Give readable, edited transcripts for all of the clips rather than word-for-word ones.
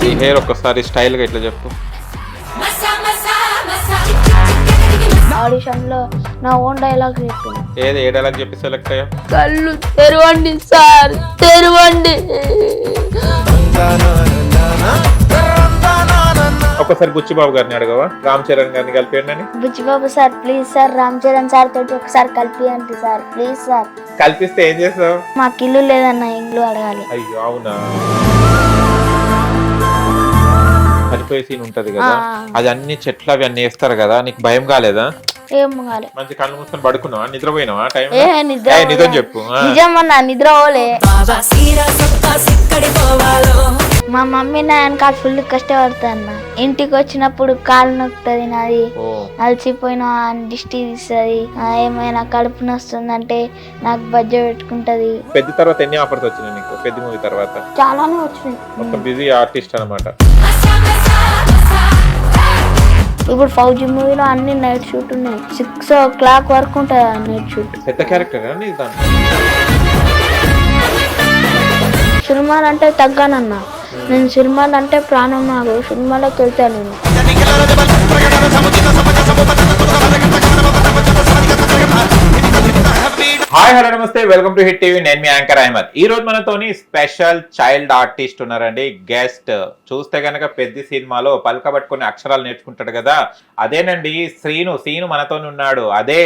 ఈ హెయిర్ ఒక్కసారి స్టైల్ గా ఇట్లా చెప్పు. ఆడిషన్ లో నా ఓన్ డైలాగ్ చెప్పిన. ఏది ఏ డైలాగ్ చెప్పి సెలెక్ట్ అయ్యా? కళ్ళు తెరవండి సార్, తెరవండి. ఒక్కసారి బుచ్చిబాబు గారిని అడగవా, రామ్ చరణ్ గారిని కలిపేయండి అని. Buchibabu sir please sir, Ram Charan sir తోటి ఒకసారి కలిపియండి సార్ ప్లీజ్ సార్. కల్పిస్తే ఏం చేస్తావు? మాకు ఇల్లు లేదన్న, ఇల్లు అడగాలి. అయ్యో అవునా, చనిపోయే సీన్ ఉంటది కదా, అది అన్ని చెట్లు అవి అన్ని వేస్తారు కదా, నీకు భయం కాలేదా? ఏం కాలే. మంచి కళ్ళు మూసుకొని పడుకున్నావా, నిద్రపోయినావా? టైం నిజం చెప్పు. నిజమన్నా, నిద్ర పోలే. మా మమ్మీ నా వెనకాల ఫుల్ కష్టపడుతుంది అన్న. ఇంటికి వచ్చినప్పుడు కాలు నొక్కుతుంది నాది, అలసిపోయిన దిష్టి తీస్తుంది, ఏమైనా కడుపు నొస్తుందంటే నాకు బజ్జ పెట్టుకుంటది. పెద్ద తర్వాత ఎన్ని ఆఫర్స్ వచ్చినాయి నీకు? పెద్ద మూవీ తర్వాత చాలానే వచ్చినాయి. ఒక బిజీ ఆర్టిస్ట్ అన్నమాట. ఇప్పుడు ఫౌజీ మూవీలో అన్ని నైట్ షూట్ ఉన్నాయి, 6 o'clock వరకు ఉంటుంది నైట్ షూట్. పెద్ద క్యారెక్టర్ సినిమాలు అంటే తగ్గానన్నా, నేను సినిమాలు అంటే ప్రాణం, నాకు సినిమాలోకి వెళ్తాను నేను. హాయ్ హలో నమస్తే, వెల్కమ్ టు హిట్ టీవీ. నేను మీ యాంకర్ అహ్మద్. ఈ రోజు మనతోని స్పెషల్ చైల్డ్ ఆర్టిస్ట్ ఉన్నారండి, గెస్ట్. చూస్తే గనక పెద్ద సినిమాలో పలుకబట్టుకుని అక్షరాలు నేర్చుకుంటాడు కదా, అదేనండి శ్రీను మనతోని ఉన్నాడు. అదే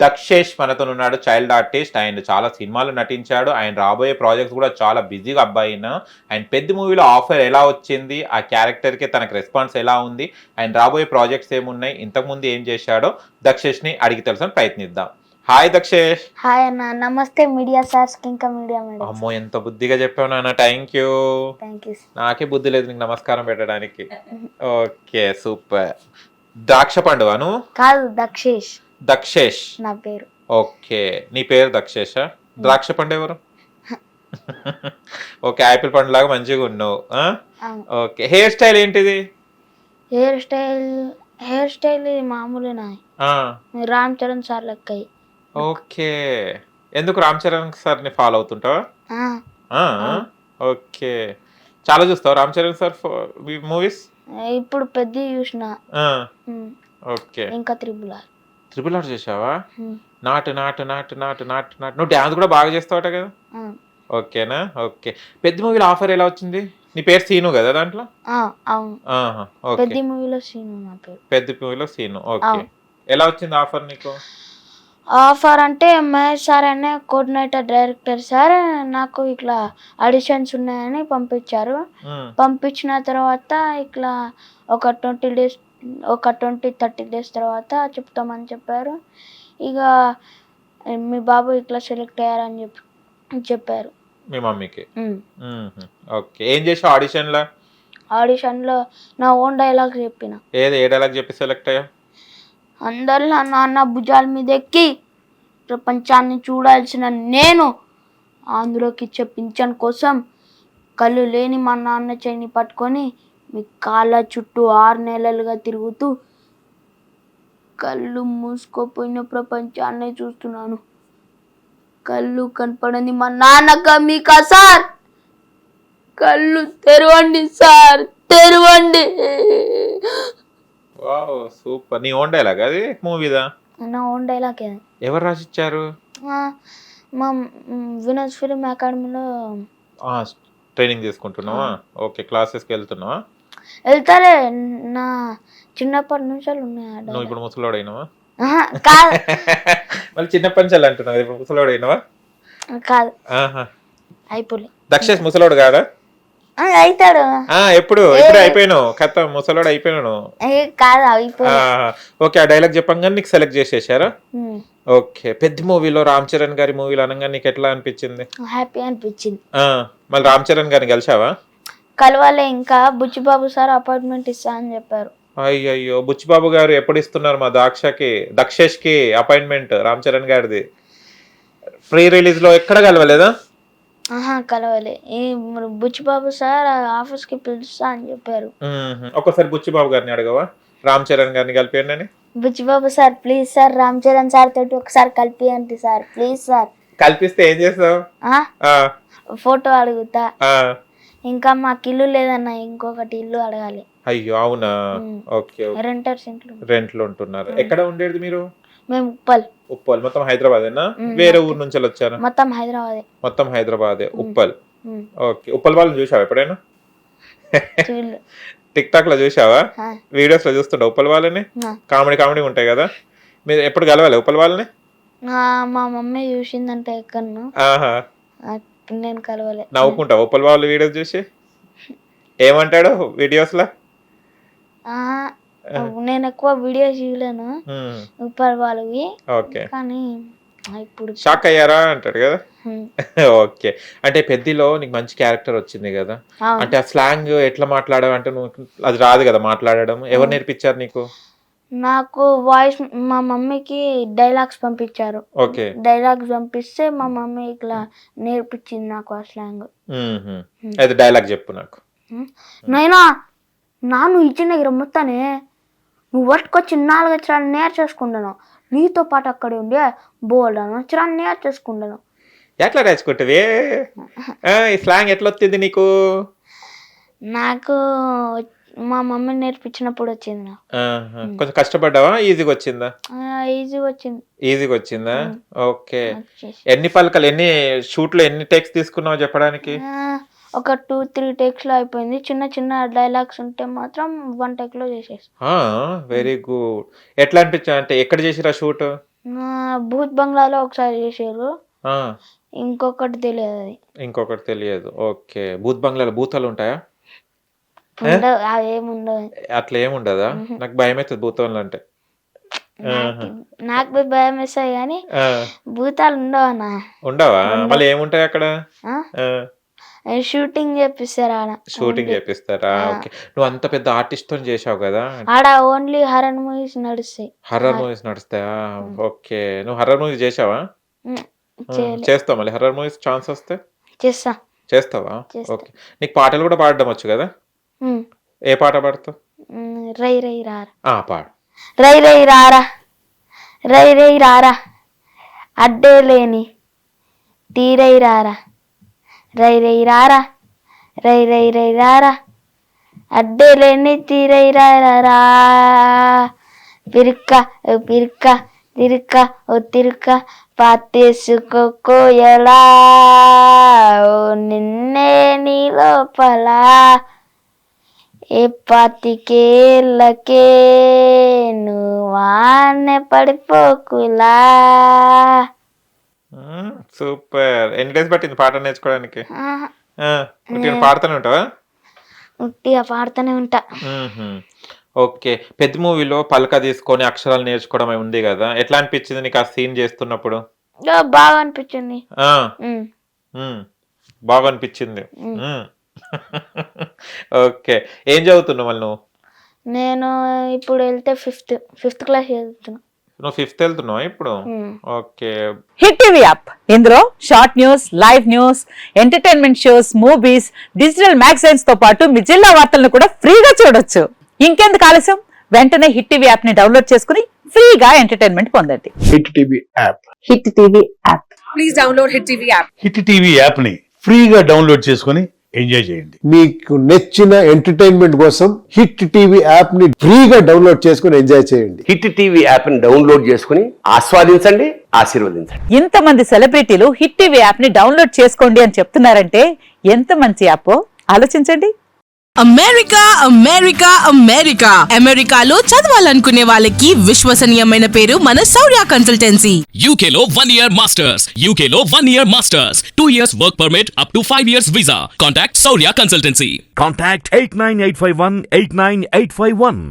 దక్షేష్ మనతో ఉన్నాడు, చైల్డ్ ఆర్టిస్ట్. ఆయన చాలా సినిమాలు నటించాడు. ఆయన రాబోయే ప్రాజెక్ట్స్ కూడా చాలా బిజీగా అబ్బాయిన. ఆయన పెద్ద మూవీలో ఆఫర్ ఎలా వచ్చింది, ఆ క్యారెక్టర్కి తనకు రెస్పాన్స్ ఎలా ఉంది, ఆయన రాబోయే ప్రాజెక్ట్స్ ఏమున్నాయి, ఇంతకుముందు ఏం చేశాడో దక్షేష్ని అడిగి తెలుసుకొని ప్రయత్నిద్దాం. హాయ్ దక్షేష్. హాయ్ అన్న, నమస్తే మీడియా సార్స్, ఇంకా మీడియా మేడం. అమ్మో ఎంత బుద్ధిగా చెప్పావు నాన్న, థ్యాంక్ యూ. నాకే బుద్ధి లేదు నీకు నమస్కారం పెట్టడానికి. Okay super. ద్రాక్ష పండువాను కాదు, దక్షేష్. దక్షేష్ నా పేరు. ఓకే, నీ పేరు దక్షేషా? ద్రాక్ష పండు ఎవరు? ఓకే, ఆపిల్ పండు లాగా మంచిగా ఉన్నావు. ఓకే, హెయిర్ స్టైల్ ఏంటిది? హెయిర్ స్టైల్ ఇది మామూలునా, రామ్ చరణ్ సార్ లెక్క. ఓకే, ఎందుకు రామ్ చరణ్ సార్ ని ఫాలో అవుతుంటావా? ఓకే, చాలా చూస్తావు రామ్ చరణ్ సార్ మూవీస్? ఇప్పుడు పెద్ద చూసిన. ఓకే, ఇంకా ట్రిపుల్ ఆర్ చేసావా? నాటు నాటు నాటు నాటు నాటు నాటు. నువ్వు డాన్స్ కూడా బాగా చేస్తావట కదా? ఓకేనా. ఓకే, పెద్ద మూవీలో ఆఫర్ ఎలా వచ్చింది? నీ పేరు సీను కదా దాంట్లో? పెద్ద మూవీలో సీను నా పేరు. పెద్ద మూవీలో సీను. ఓకే, ఎలా వచ్చింది ఆఫర్ నీకు? ఆఫర్ అంటే మహేష్ సార్ అనే కోఆర్డినేటర్ డైరెక్టర్ సార్ నాకు ఇట్లా ఆడిషన్స్ ఉన్నాయని పంపించారు. పంపించిన తర్వాత ఇట్లా ఒక 20-30 days తర్వాత చెప్తామని చెప్పారు. ఇక మీ బాబు ఇట్లా సెలెక్ట్ అయ్యారని చెప్పారు మీ మమ్మీకి. ఓకే, ఏం చేసావు ఆడిషన్లో? నా ఓన్ డైలాగ్ చెప్పిన. ఏ డైలాగ్ చెప్పి సెలెక్ట్ అయ్యా? అందరు నా నాన్న భుజాల మీద ఎక్కి ప్రపంచాన్ని చూడాల్సిన నేను ఆంధ్రకి ఇచ్చే పింఛన్ కోసం కళ్ళు లేని మా నాన్న చేయిని పట్టుకొని మీ కాళ్ళ చుట్టూ 6 నెలలుగా తిరుగుతూ కళ్ళు మూసుకోపోయిన ప్రపంచాన్ని చూస్తున్నాను. కళ్ళు కనపడని మా నాన్నక మీకా సార్, కళ్ళు తెరవండి సార్, తెరవండి. Wow super. నీ ఓన్ డైలాగ్ అది మూవీదా? నా ఓన్ డైలాగ్. ఎవరు రాసిచ్చారు? మా వినోద్ ఫిల్మ్ అకాడమీలో ట్రైనింగ్ తీసుకుంటున్నావా? ఓకే, క్లాసెస్కి వెళ్తున్నావా? వెళ్తారే, నా చిన్నప్పటి నుంచి ఉన్నాయి. నువ్వు ఇప్పుడు ముసలోడైనావా? మళ్ళీ చిన్నప్పటి నుంచి అంటున్నావు, ఇప్పుడు ముసలోడైనావా? కాదు, అయిపోలే. దక్షేష్ ముసలోడు కాదా? అవుతాడు. ఎప్పుడు అయిపోయినావు కథ, ముసలోడు అయిపోయినాను కాదు. ఓకే, ఆ డైలాగ్ చెప్పంగానే నీకు సెలెక్ట్ చేసేసారా? ఓకే, పెద్ద మూవీలో రామ్ చరణ్ గారి మూవీలో అనగా నీకు ఎట్లా అనిపించింది? హ్యాపీ అనిపించింది. మళ్ళీ రామ్ చరణ్ గారిని కలిసావా? కలవాలే, ఇంకా బుచ్చిబాబు సార్ అపాయింట్మెంట్ ఇస్తా అని చెప్పారు. అయ్యో, బుచ్చిబాబు గారు ఎప్పుడు ఇస్తున్నారు మా దక్షేష్ కి అపాయింట్మెంట్? రామ్ చరణ్ గారిది ప్రీ రిలీజ్ లో ఎక్కడ కలవలేదా? కలవలే. బుచ్చిబాబు సార్ ఆఫీస్ కి పిలుస్తా అని చెప్పారు. ఒకసారి బుచ్చిబాబు గారిని అడగవా, రామ్ చరణ్ గారిని కలిపియండి అని. Buchibabu sir please sir, Ram Charan sir తోటి ఒకసారి కలిపియండి సార్ ప్లీజ్ సార్. కల్పిస్తే ఏం చేస్తావు? ఫోటో అడుగుతా. ఇంకా మాకు ఇల్లు లేదన్న, ఇంకొకటి ఇల్లు అడగాలి. అయ్యో అవునా, ఓకే. రెంటర్స్ ఇంట్లో రెంట్లో ఉంటున్నారు. ఎక్కడ ఉండేది మీరు? మేము ఉప్పల్. ఉప్పల్ మొత్తం హైదరాబాదేనా? వేరే ఊరు నుంచి వచ్చారా? మొత్తం హైదరాబాదే. మొత్తం హైదరాబాదే. ఉప్పల్. ఓకే. ఉప్పల్ వాళ్ళని చూసావా ఎప్పుడైనా? టిక్ టాక్ లో చూసావా? వీడియోస్ లో చూస్తుంటా ఉప్పల్ వాళ్ళని. కామెడీ ఉంటాయి కదా. మీరు ఎప్పుడు కలవాలి ఉప్పల్ వాళ్ళని? మా మమ్మీ చూసిందంటే ఎక్కడను, నేను కలవలే. నవ్వుకుంటా ఉప్పల్ వాళ్ళ వీడియోస్ చూసి? ఏమంటాడు వీడియోస్ లో? నేను ఎక్కువ వీడియోస్ చూడలేను ఉప్పల్ వాళ్ళవి. ఓకే. కానీ ఇప్పుడు షాక్ అయ్యారా అంటాడు కదా. ఓకే. అంటే పెద్దలో నీకు మంచి క్యారెక్టర్ వచ్చింది కదా, అంటే ఆ స్లాంగ్ ఎట్లా మాట్లాడావు అంటే నువ్వు అది రాదు కదా మాట్లాడడం, ఎవరు నేర్పించారు నీకు? నాకు వాయిస్ మా మమ్మీకి డైలాగ్స్ పంపించారు. ఓకే. డైలాగ్స్ పంపిస్తే మా మమ్మీ ఇట్లా నేర్పించింది నాకు ఆ స్లాంగ్. అయితే డైలాగ్ చెప్పు నాకు. నైనా నాను ఇచ్చిన దగ్గర మొత్తానే నువ్వు వర్క్కొచ్చి 4 అక్షరాలు నేర్చేసుకుంటాను, నీతో పాటు అక్కడే ఉండి బోల్డ్ అక్షరాలు నేర్చేసుకుంటాను. ఎట్లా నేర్చుకుంటుంది ఈ స్లాంగ్? ఎట్లా వచ్చింది నీకు? నాకు మా మమ్మీ నేర్పించినప్పుడు వచ్చింది నాకు. కొంచెం కష్టపడ్డావా? ఈజీగా వచ్చిందా? ఈజీగా వచ్చిందా? ఓకే. ఎన్ని పలకలు, ఎన్ని షూట్లు, ఎన్ని టేక్స్ తీసుకున్నావు చెప్పడానికి? ఒక 2-3 టేక్స్ లో అయిపోయింది. చిన్న డైలాగ్స్ ఉంటే మాత్రం 1 టేక్ లో చేసేసి. Very good. ఎట్లా అనిపించా అంటే ఎక్కడ చేసిరా షూట్? భూత్ బంగ్లాలో ఒకసారి చేసారు, ఇంకొకటి తెలియదు. ఓకే. భూత్ బంగ్లాలో భూతాలు ఉంటాయా? ఏముండవు. అట్లా ఏముండదా? నాకు భయం అవుతుంది భూతాలు అంటే. నాకు భయం వేస్తాయి కానీ భూతాలు ఉండవా? మళ్ళీ ఏముంటాయి అక్కడ? షూటింగ్ చేపిస్తారా? ఓకే. నువ్వు అంత పెద్ద ఆర్టిస్ట్ తో చేసావు కదా, ఆడ ఓన్లీ హర్రర్ మూవీస్ నడుస్తాయా? ఓకే. నువ్వు హర్రర్ మూవీస్ చేసావా? చేస్తావు మళ్ళీ హర్రర్ మూవీస్ ఛాన్స్ వస్తే? చేస్తావా? ఓకే. నీకు పాటలు కూడా పాడడం వచ్చు కదా? ఏ పాట పాడతావు? రై రై రారా. పాడు. రై రై రారా, రై రై రారా, అడ్డే లేని తీరై రారా, రై రై రారా, రై రై రై రారా, అడ్డే లేని తీరై రారా, పిరుక్క తిరుక్క ఓ తిరుక్క పాతేసుకోకోయలా, ఓ నిన్నే నీ లోపల ఏ పాతికేళ్ళకే నువ్వానే పడిపోకులా. సూపర్. ఎన్ని డేస్ పట్టింది పాట నేర్చుకోవడానికి? పాడుతూనే ఉంటావా? ఉట్టిగా పాడుతూనే ఉంటా. ఓకే. పెద్ద మూవీలో పలక తీసుకొని అక్షరాలు నేర్చుకోవడం ఉంది కదా, ఎట్లా అనిపించింది నీకు ఆ సీన్ చేస్తున్నప్పుడు? బాగా అనిపించింది. బాగా అనిపించింది. ఓకే. ఏం చదువుతున్నావు మళ్ళీ నువ్వు? నేను ఇప్పుడు వెళ్తే ఫిఫ్త్ క్లాస్ చదువుతున్నా. నువ్వు 5th వెళ్తున్నావా ఇప్పుడు? ఓకే. హిట్ టీవీ యాప్, ఇందులో short news, live news, entertainment shows, movies, digital magazines తో పాటు మీ జిల్లా వార్తలను కూడా ఫ్రీగా చూడొచ్చు. ఇంకెందుకు ఆలస్యం, వెంటనే హిట్ టీవీ యాప్ ని డౌన్లోడ్ చేసుకుని ఫ్రీగా ఎంటర్టైన్మెంట్ పొందండి. Hit TV app. Hit TV app. Please download hit TV app. Hit TV app ని ఫ్రీగా డౌన్లోడ్ చేసుకుని ఎంజాయ్ చేయండి. మీకు నచ్చిన ఎంటర్టైన్మెంట్ కోసం హిట్ టీవీ యాప్ ని ఫ్రీగా డౌన్లోడ్ చేసుకుని ఎంజాయ్ చేయండి. హిట్ టీవీ యాప్ ని డౌన్లోడ్ చేసుకుని ఆస్వాదించండి, ఆశీర్వదించండి. ఇంతమంది సెలబ్రిటీలు హిట్ టీవీ యాప్ ని డౌన్లోడ్ చేసుకోండి అని చెప్తున్నారంటే ఎంత మంచి యాప్ ఆలోచించండి. అమెరికాలో చదవాలనుకునే వాళ్ళకి విశ్వసనీయమైన పేరు మన శౌర్య కన్సల్టెన్సీ. UK లో 1 year masters, 2 years work permit up to 5 years visa. Contact Saurya Consultancy. Contact 89851 89851.